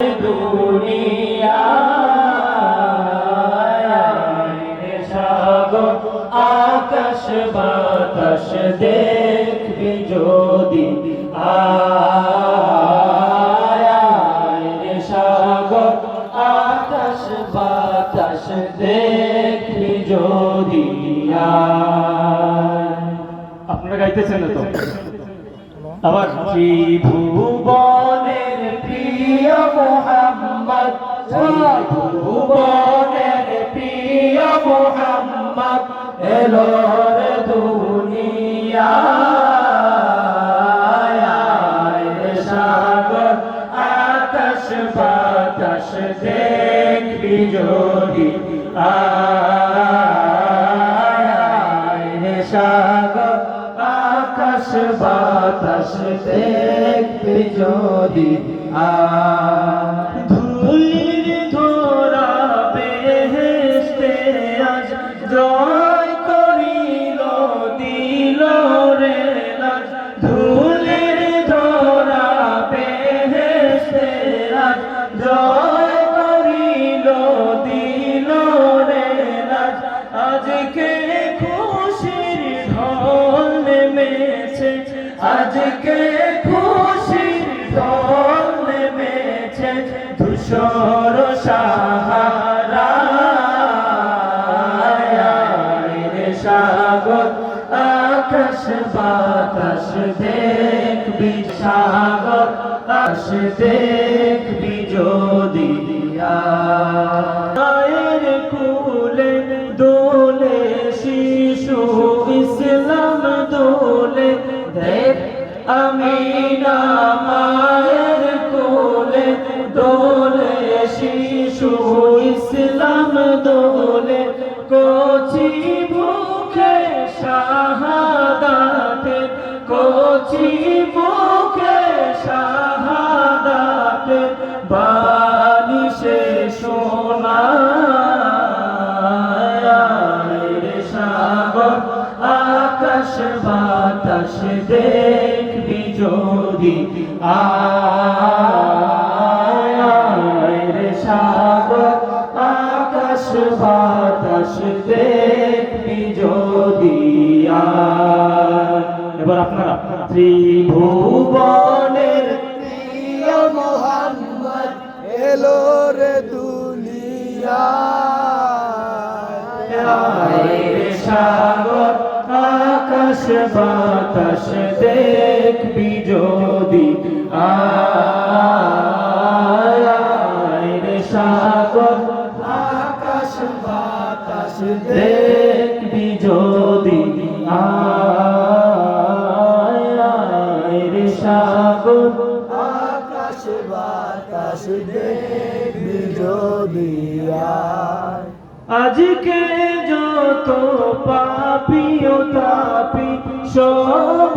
দুনিয়ায় সাগর আকাশ বাতাস দেখবি যদি আয় সাগর আকাশ বাতাস দেখবি যদি আপনারা গাইতেছেন না তো আবার ত্রিভুবনের প্রিয় মুহাম্মদ ত্রিভুবনের প্রিয় মুহাম্মদ এলো রে দুনিয়ায় সাগর আকাশ বাতাস দেখবি যদি আয় সাগর আকাশ বাতাস দেখবি যদি ধুলির ধরা বেহেশতে আজ জয় করিল দিল রে লাজ ধুলির ধরা বেহেশতে আজ জয় করিল দিল রে লাজ আজকে খুশির ঢল নেমেছে আজকে খুশির ঢল নেমেছে ধূসর সাহারা রে সাগর আকাশ বাতাস দেখবি সাগর আকাশ দেখবি যদি আয়ের কুলে দোলে শিশু ইসলাম দোলে দেখ আমিনা মায়ের কোলে দোলে শিশু ইসলাম দোলে কচি মুখে শাহাদাতে কচি মুখে শাহাদাতে বালিশে সোনা রে সাগর আকাশ বাতাস দেখবি যদি আয় রে সাগর আকাশ বাতাস দেখবি যদি এবার আপনারা ত্রিভুবনের প্রিয় মুহাম্মদ এলো রে দুনিয়ায় সাগর আকাশ বাতাস দেখবি যদি আয় সাগর আকাশ বাতাস দেখবি যদি আয় সাগর আকাশ বাতাস দেখবি যদি আজকে যত পাপি ও তাপি সব